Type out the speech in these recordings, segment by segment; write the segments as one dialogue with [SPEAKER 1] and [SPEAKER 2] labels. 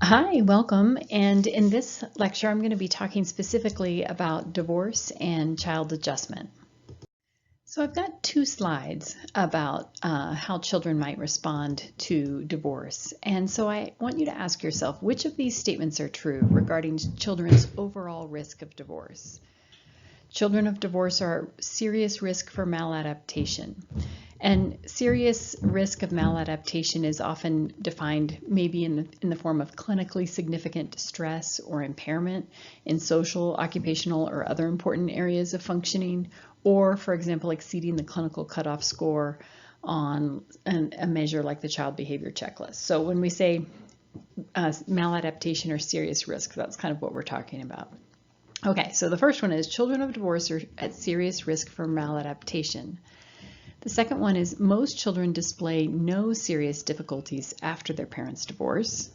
[SPEAKER 1] Hi, welcome. And in this lecture, I'm going to be talking specifically about divorce and child adjustment. So I've got two slides about how children might respond to divorce. And so I want you to ask yourself, which of these statements are true regarding children's overall risk of divorce? Children of divorce are serious risk for maladaptation. And serious risk of maladaptation is often defined maybe in the form of clinically significant distress or impairment in social, occupational, or other important areas of functioning, or, for example, exceeding the clinical cutoff score on a measure like the child behavior checklist. So when we say maladaptation or serious risk, that's kind of what we're talking about. Okay, so the first one is children of divorce are at serious risk for maladaptation. The second one is most children display no serious difficulties after their parents' divorce.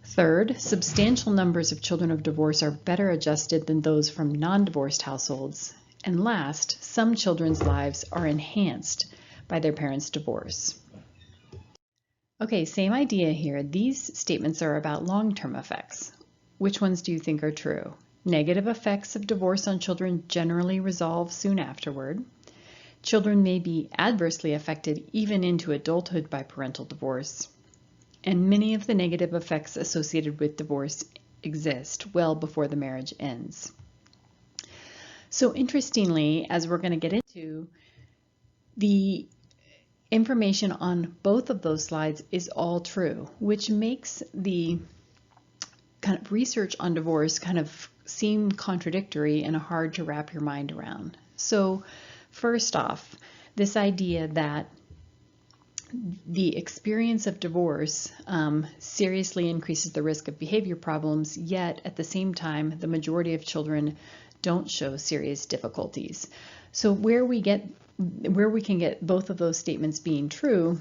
[SPEAKER 1] Third, substantial numbers of children of divorce are better adjusted than those from non-divorced households. And last, some children's lives are enhanced by their parents' divorce. Okay, same idea here. These statements are about long-term effects. Which ones do you think are true? Negative effects of divorce on children generally resolve soon afterward. Children may be adversely affected even into adulthood by parental divorce. And many of the negative effects associated with divorce exist well before the marriage ends. So interestingly, as we're going to get into, the information on both of those slides is all true, which makes the kind of research on divorce kind of seem contradictory and hard to wrap your mind around. So first off, this idea that the experience of divorce seriously increases the risk of behavior problems, yet at the same time, the majority of children don't show serious difficulties. So where we can get both of those statements being true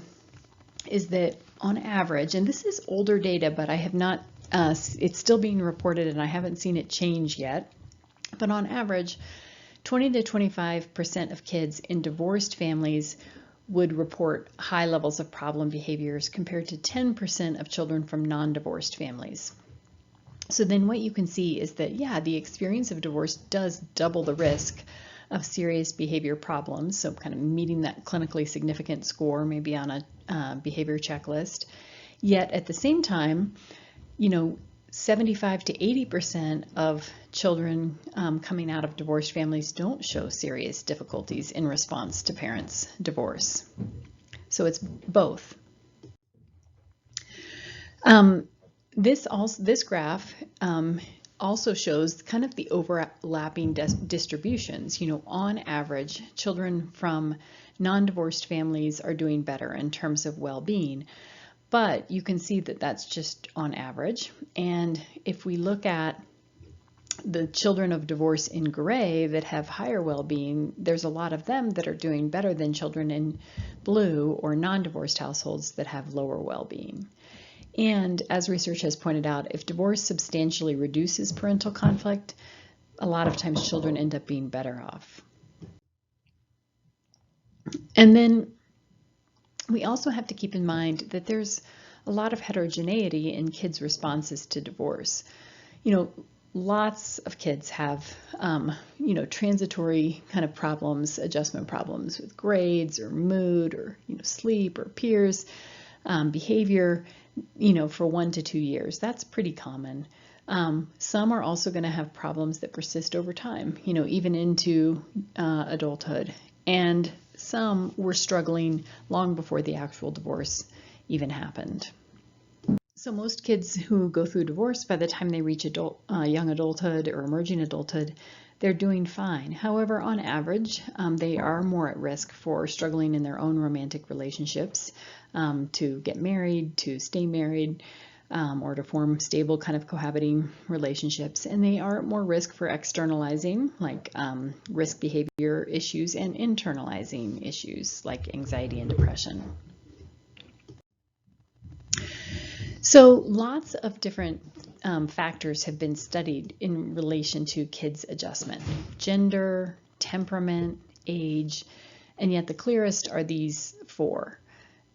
[SPEAKER 1] is that on average, and this is older data, but I have not it's still being reported and I haven't seen it change yet, but on average, 20 to 25% of kids in divorced families would report high levels of problem behaviors compared to 10% of children from non-divorced families. So then what you can see is that, yeah, the experience of divorce does double the risk of serious behavior problems, so kind of meeting that clinically significant score maybe on a behavior checklist. Yet at the same time, 75 to 80% of children coming out of divorced families don't show serious difficulties in response to parents' divorce. So it's both. This graph also shows kind of the overlapping distributions. On average, children from non-divorced families are doing better in terms of well-being. But you can see that that's just on average. And if we look at the children of divorce in gray that have higher well-being, there's a lot of them that are doing better than children in blue or non-divorced households that have lower well-being. And as research has pointed out, if divorce substantially reduces parental conflict, a lot of times children end up being better off. And then we also have to keep in mind that there's a lot of heterogeneity in kids' responses to divorce. Lots of kids have, transitory kind of problems, adjustment problems with grades or mood or, sleep or peers, behavior, for 1 to 2 years. That's pretty common. Some are also going to have problems that persist over time, even into adulthood. And some were struggling long before the actual divorce even happened. So most kids who go through divorce, by the time they reach young adulthood or emerging adulthood, they're doing fine. However, on average, they are more at risk for struggling in their own romantic relationships, to get married, to stay married, or to form stable kind of cohabiting relationships. And they are at more risk for externalizing, like risk behavior issues, and internalizing issues like anxiety and depression. So lots of different factors have been studied in relation to kids' adjustment: gender, temperament, age, and yet the clearest are these 4: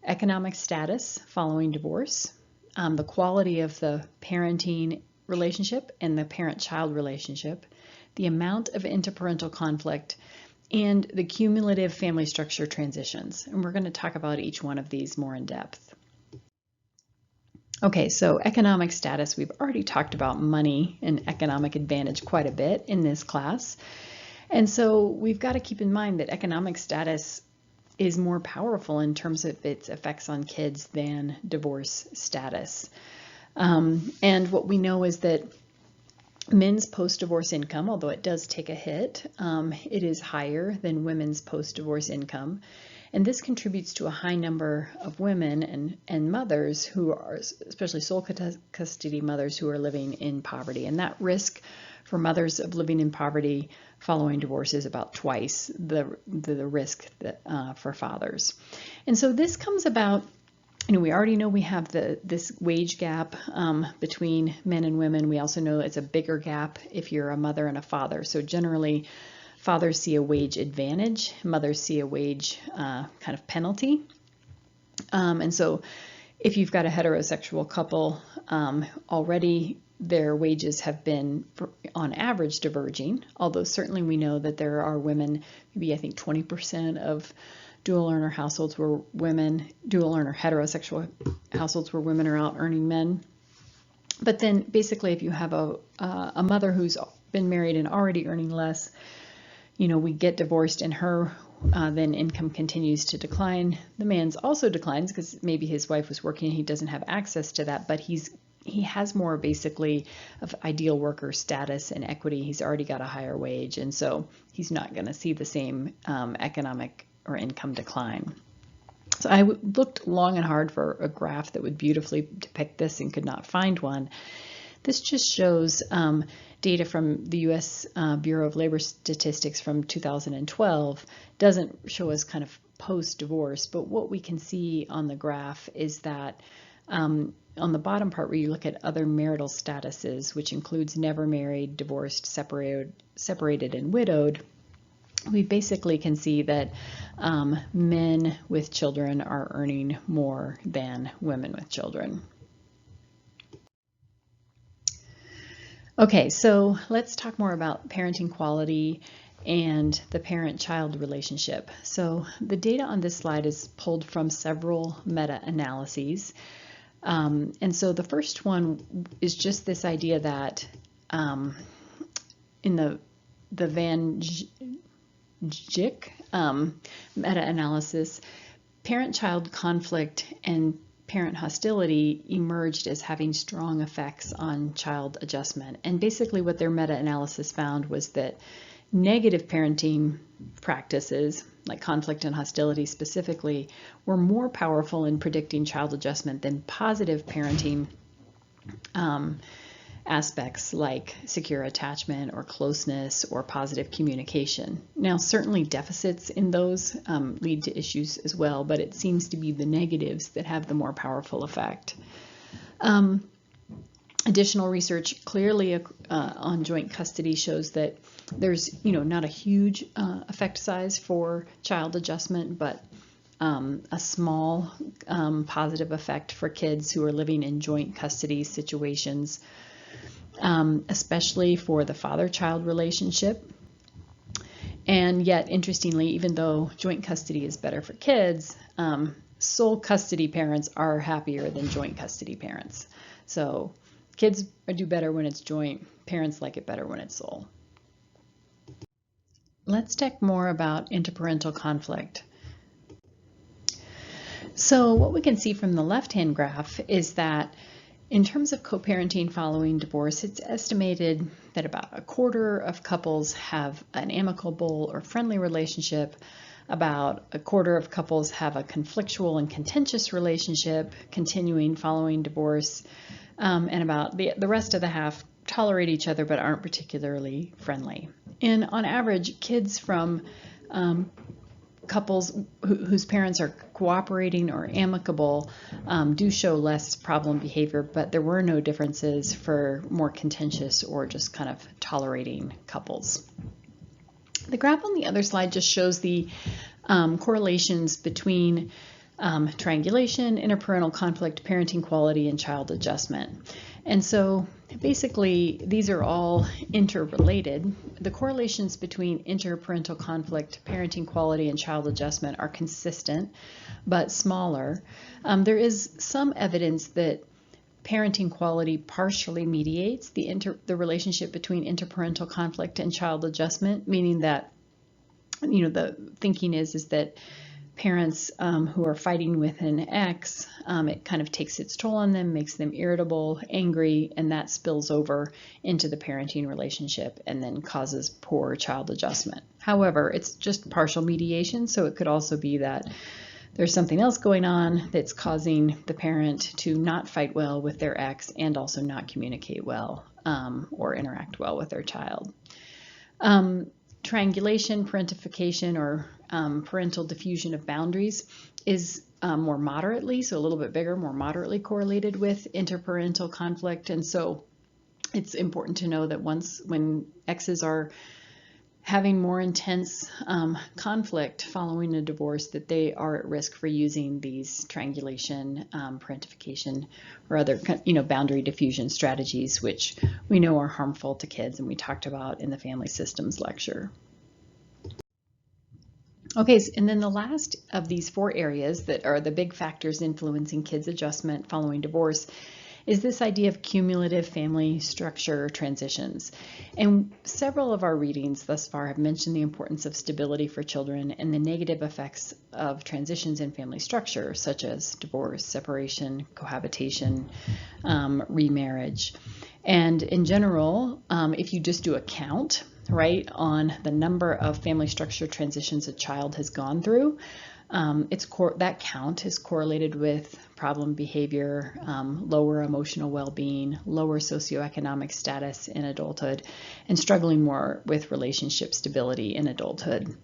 [SPEAKER 1] economic status following divorce, the quality of the parenting relationship and the parent-child relationship, the amount of interparental conflict, and the cumulative family structure transitions. And we're going to talk about each one of these more in depth. Okay, so economic status. We've already talked about money and economic advantage quite a bit in this class. And so we've got to keep in mind that economic status is more powerful in terms of its effects on kids than divorce status. And what we know is that men's post-divorce income, although it does take a hit, it is higher than women's post-divorce income. And this contributes to a high number of women and mothers who are, especially sole custody mothers, who are living in poverty. And that risk for mothers of living in poverty following divorce is about twice the risk that, for fathers. And so this comes about, we already know we have this wage gap between men and women. We also know it's a bigger gap if you're a mother and a father. So generally, fathers see a wage advantage, mothers see a wage kind of penalty. And so if you've got a heterosexual couple, already their wages have been, on average, diverging, although certainly we know that there are women, maybe I think 20% of dual earner households where women, dual earner heterosexual households where women are out earning men. But then basically if you have a mother who's been married and already earning less, we get divorced and her then income continues to decline. The man's also declines because maybe his wife was working and he doesn't have access to that, but he has more basically of ideal worker status and equity. He's already got a higher wage, and so he's not going to see the same economic or income decline. So I looked long and hard for a graph that would beautifully depict this and could not find one. This just shows data from the U.S. Bureau of Labor Statistics from 2012. Doesn't show us kind of post-divorce, but what we can see on the graph is that on the bottom part where you look at other marital statuses, which includes never married, divorced, separated, and widowed, we basically can see that men with children are earning more than women with children. Okay, so let's talk more about parenting quality and the parent-child relationship. So the data on this slide is pulled from several meta-analyses. And so the first one is just this idea that in the Van Dijk meta-analysis, parent-child conflict and parent hostility emerged as having strong effects on child adjustment. And basically what their meta-analysis found was that negative parenting practices, like conflict and hostility specifically, were more powerful in predicting child adjustment than positive parenting aspects like secure attachment or closeness or positive communication. Now, certainly deficits in those lead to issues as well, but it seems to be the negatives that have the more powerful effect. Additional research clearly on joint custody shows that there's, not a huge effect size for child adjustment, but a small positive effect for kids who are living in joint custody situations, especially for the father-child relationship. And yet, interestingly, even though joint custody is better for kids, sole custody parents are happier than joint custody parents. So kids do better when it's joint, parents like it better when it's sole. Let's talk more about interparental conflict. So what we can see from the left-hand graph is that in terms of co-parenting following divorce, it's estimated that about a quarter of couples have an amicable or friendly relationship, about a quarter of couples have a conflictual and contentious relationship continuing following divorce, and about the rest of the half tolerate each other but aren't particularly friendly. And on average, kids from couples whose parents are cooperating or amicable do show less problem behavior, but there were no differences for more contentious or just kind of tolerating couples. The graph on the other slide just shows the correlations between triangulation, interparental conflict, parenting quality, and child adjustment. And so basically, these are all interrelated. The correlations between interparental conflict, parenting quality, and child adjustment are consistent, but smaller. There is some evidence that parenting quality partially mediates the relationship between interparental conflict and child adjustment, meaning that, the thinking is that parents who are fighting with an ex, it kind of takes its toll on them, makes them irritable, angry, and that spills over into the parenting relationship and then causes poor child adjustment. However, it's just partial mediation, so it could also be that there's something else going on that's causing the parent to not fight well with their ex and also not communicate well or interact well with their child. Triangulation, parentification, or parental diffusion of boundaries is more moderately, so a little bit bigger, more moderately correlated with interparental conflict. And so it's important to know that when exes are having more intense conflict following a divorce, that they are at risk for using these triangulation, parentification, or other boundary diffusion strategies, which we know are harmful to kids, and we talked about in the family systems lecture. Okay, and then the last of these 4 areas that are the big factors influencing kids' adjustment following divorce is this idea of cumulative family structure transitions. And several of our readings thus far have mentioned the importance of stability for children and the negative effects of transitions in family structure, such as divorce, separation, cohabitation, remarriage. And in general, if you just do a count, right, on the number of family structure transitions a child has gone through, that count is correlated with problem behavior, lower emotional well-being, lower socioeconomic status in adulthood, and struggling more with relationship stability in adulthood.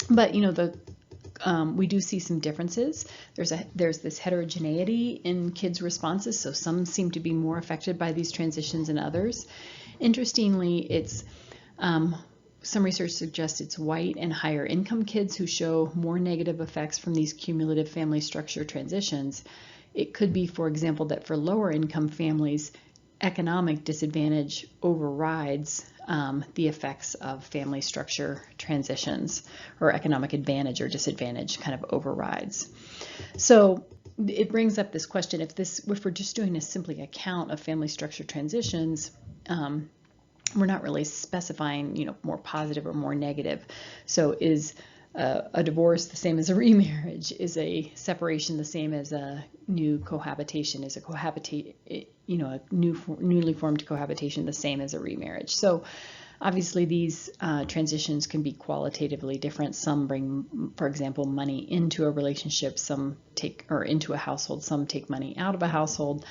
[SPEAKER 1] But we do see some differences. There's this heterogeneity in kids' responses, so some seem to be more affected by these transitions than others. Interestingly, it's some research suggests it's white and higher income kids who show more negative effects from these cumulative family structure transitions. It could be, for example, that for lower income families, economic disadvantage overrides the effects of family structure transitions, or economic advantage or disadvantage kind of overrides. So it brings up this question, if we're just doing simply a count of family structure transitions, we're not really specifying, more positive or more negative. So is a divorce the same as a remarriage? Is a separation the same as a new cohabitation? Is a newly formed cohabitation the same as a remarriage? So obviously these transitions can be qualitatively different. Some bring, for example, money into a relationship, into a household, some take money out of a household.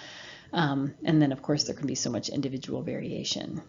[SPEAKER 1] And then of course there can be so much individual variation.